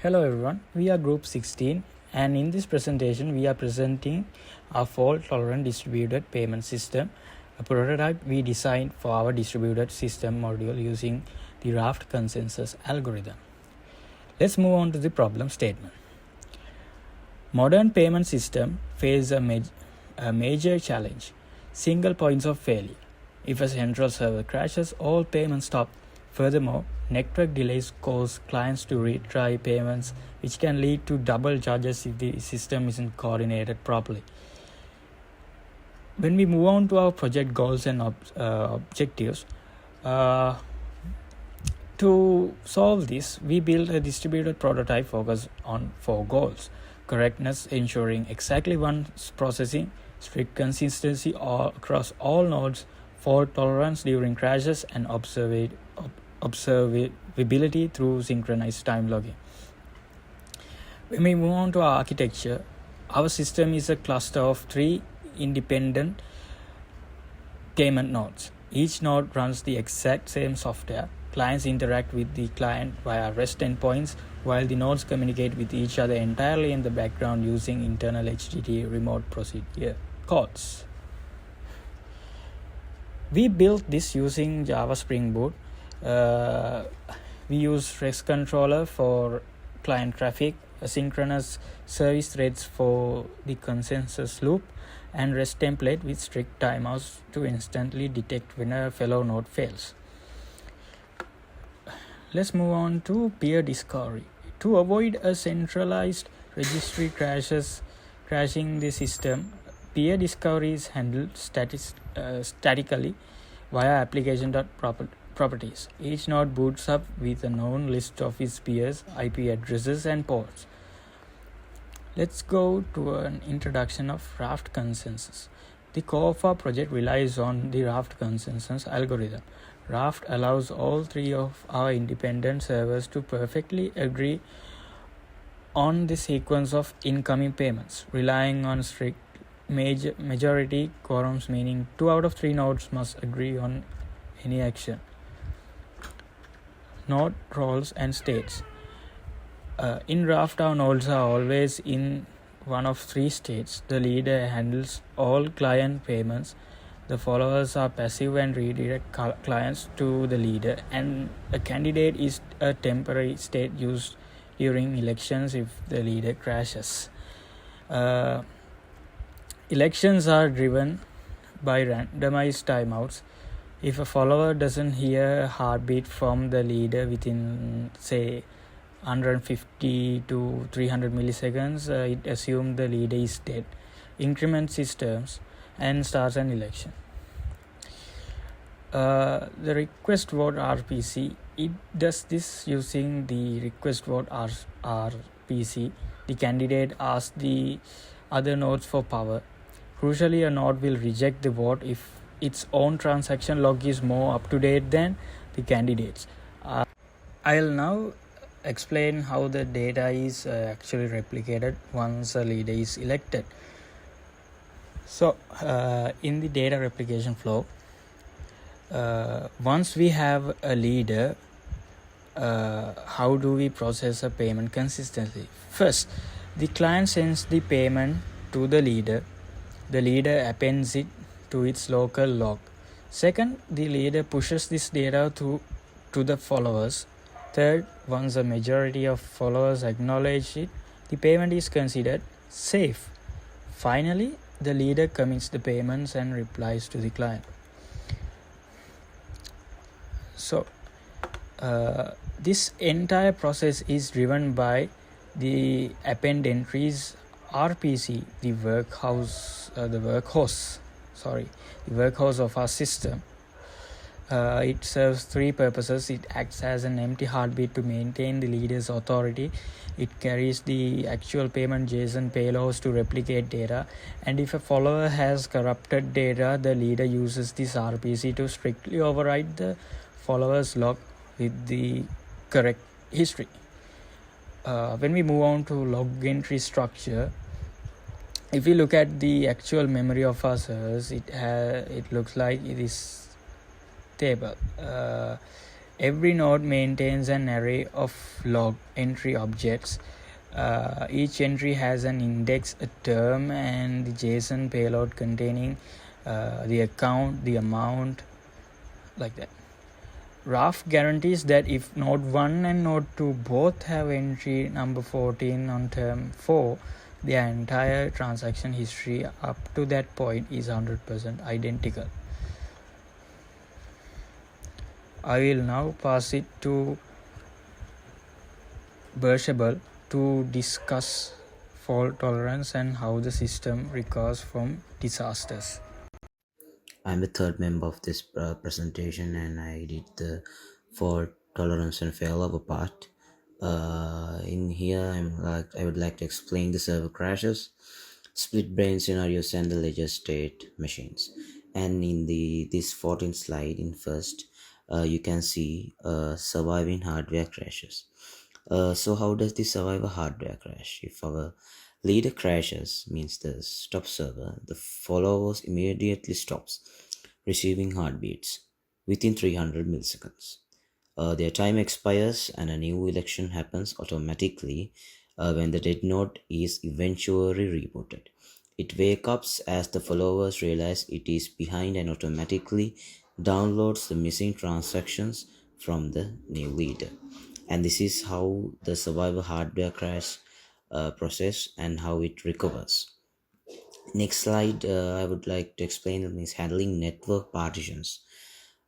Hello everyone, we are group 16 and in this presentation we are presenting a fault-tolerant distributed payment system, a prototype we designed for our distributed system module using the Raft Consensus Algorithm. Let's move on to the problem statement. Modern payment system face a major challenge, single points of failure. If a central server crashes, all payments stop. Furthermore, network delays cause clients to retry payments, which can lead to double charges if the system isn't coordinated properly. When we move on to our project goals and objectives, to solve this, we built a distributed prototype focused on 4 goals: correctness, ensuring exactly once processing, strict consistency across all nodes, fault tolerance during crashes, and observability through synchronized time logging. When we move on to our architecture, our system is a cluster of 3 independent payment nodes. Each node runs the exact same software. Clients interact with the client via REST endpoints, while the nodes communicate with each other entirely in the background using internal HTTP remote procedure calls. We built this using Java Spring Boot. We use REST controller for client traffic, asynchronous service threads for the consensus loop, and REST template with strict timeouts to instantly detect when a fellow node fails. Let's move on to peer discovery. To avoid a centralized registry crashing the system, peer discovery is handled statically via application.properties. Each node boots up with a known list of its peers, IP addresses, and ports. Let's go to an introduction of Raft Consensus. The core of our project relies on the Raft Consensus Algorithm. Raft allows all 3 of our independent servers to perfectly agree on the sequence of incoming payments, relying on strict majority quorums, meaning 2 out of 3 nodes must agree on any action. Node roles and states. In Raft, our nodes are always in one of 3 states. The leader handles all client payments. The followers are passive and redirect clients to the leader, and a candidate is a temporary state used during elections if the leader crashes. Elections are driven by randomized timeouts. If a follower doesn't hear a heartbeat from the leader within, say, 150 to 300 milliseconds, it assumes the leader is dead, increments systems, and starts an election. The request vote RPC, it does this using the request vote RPC. The candidate asks the other nodes for power. Crucially, a node will reject the vote if its own transaction log is more up to date than the candidate's. I'll now explain how the data is actually replicated once a leader is elected. So, in the data replication flow, once we have a leader, how do we process a payment consistently? First, the client sends the payment to the leader. The leader appends it to its local log. Second, the leader pushes this data to the followers. Third, once a majority of followers acknowledge it, the payment is considered safe. Finally, the leader commits the payments and replies to the client. So, this entire process is driven by the AppendEntries RPC, the workhorse of our system. It serves 3 purposes. It acts as an empty heartbeat to maintain the leader's authority. It carries the actual payment JSON payloads to replicate data. And if a follower has corrupted data, the leader uses this RPC to strictly override the follower's log with the correct history. When we move on to log entry structure, if we look at the actual memory of our servers, it looks like it is table. Every node maintains an array of log entry objects. Each entry has an index, a term, and the JSON payload containing the account, the amount, like that. Raft guarantees that if node 1 and node 2 both have entry number 14 on term 4, their entire transaction history up to that point is 100% identical. I will now pass it to Bershable to discuss fault tolerance and how the system recovers from disasters. I'm the third member of this presentation, and I did the fault tolerance and failover part. In here, I would like to explain the server crashes, split brain scenarios, and the ledger state machines. And in this 14th slide, in first, you can see surviving hardware crashes. So how does this survive a hardware crash? If our leader crashes, means the stop server, the followers immediately stops receiving heartbeats within 300 milliseconds. Their time expires and a new election happens automatically when the dead node is eventually rebooted. It wakes up as the followers realize it is behind and automatically downloads the missing transactions from the new leader. And this is how the survivor hardware crash process and how it recovers. Next slide, I would like to explain is handling network partitions,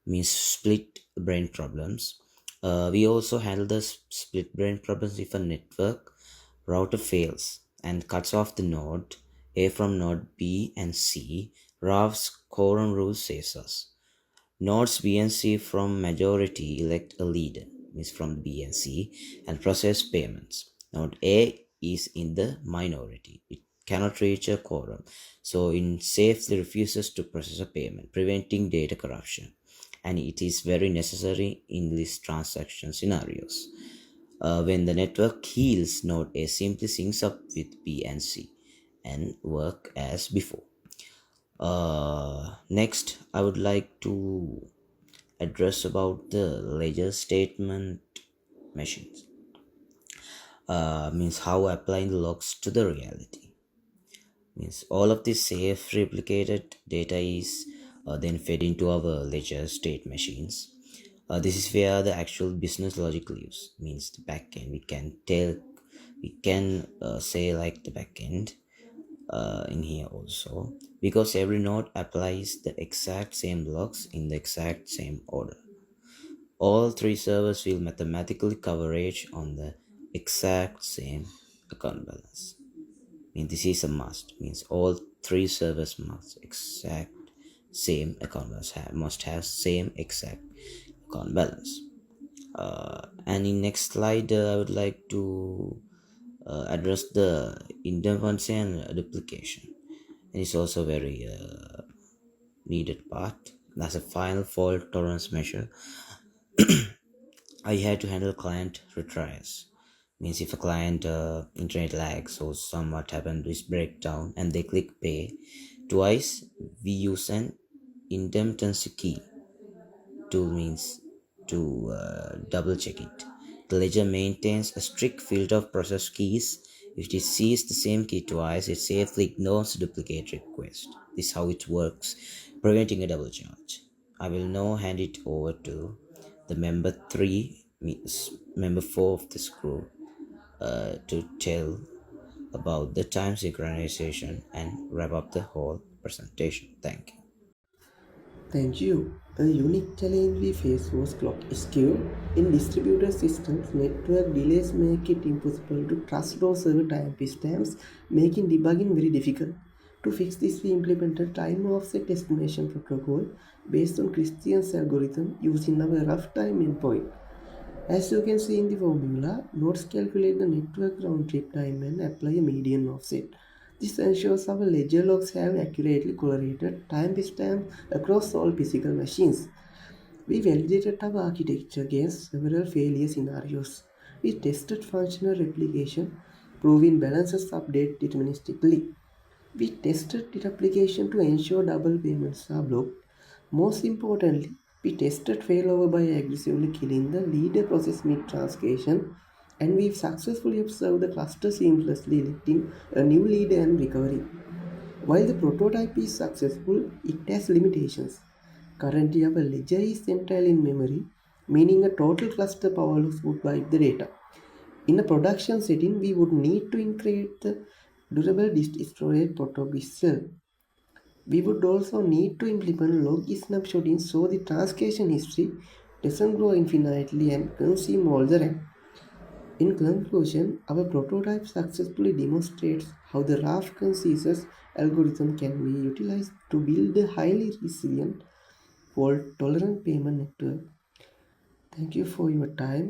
means split brain problems. We also handle the split brain problems if a network router fails and cuts off the node A from node B and C. Raft's quorum rule says us. Nodes B and C from majority elect a leader, means from B and C, and process payments. Node A is in the minority. It cannot reach a quorum, so it safely refuses to process a payment, preventing data corruption. And it is very necessary in these transaction scenarios. When the network heals, node A simply syncs up with B and C and work as before. Next, I would like to address about the ledger statement machines. Means how applying the logs to the reality. Means all of this safe replicated data is then fed into our ledger state machines. This is where the actual business logic lives. Means the backend. We can say like the backend in here also, because every node applies the exact same logs in the exact same order. All three servers will mathematically coverage on the exact same account balance. This is a must. Means all three servers must exact same account balance, must have same exact account balance. And in next slide, I would like to address the idempotency and duplication. And it's also very needed part. That's a final fault tolerance measure. I had to handle client retries. Means if a client internet lags or somewhat happened to breakdown and they click pay twice, we use an idempotency key tool, means to double check it. The ledger maintains a strict filter of process keys. If it sees the same key twice, it safely ignores duplicate request. This is how it works, preventing a double charge. I will now hand it over to the member 3, member 4 of this group, to tell about the time synchronization and wrap up the whole presentation. Thank you. Thank you. A unique challenge we face was clock skew. In distributed systems, network delays make it impossible to trust those server timestamps, making debugging very difficult. To fix this, we implemented time offset estimation protocol based on Christian's algorithm using our rough time endpoint. As you can see in the formula, nodes calculate the network round-trip time and apply a median offset. This ensures our ledger logs have accurately correlated timestamps across all physical machines. We validated our architecture against several failure scenarios. We tested functional replication, proving balances update deterministically. We tested deduplication to ensure double payments are blocked. Most importantly, We tested failover by aggressively killing the leader process mid-transcation, and we've successfully observed the cluster seamlessly electing a new leader and recovery. While the prototype is successful, it has limitations. Currently, our ledger is entirely in memory, meaning a total cluster power loss would wipe the data. In a production setting, we would need to integrate the durable disk storage protocol itself. We would also need to implement log snapshotting so the transcation history doesn't grow infinitely and consume all the RAM. In conclusion, our prototype successfully demonstrates how the Raft Consensus algorithm can be utilized to build a highly resilient, fault-tolerant payment network. Thank you for your time.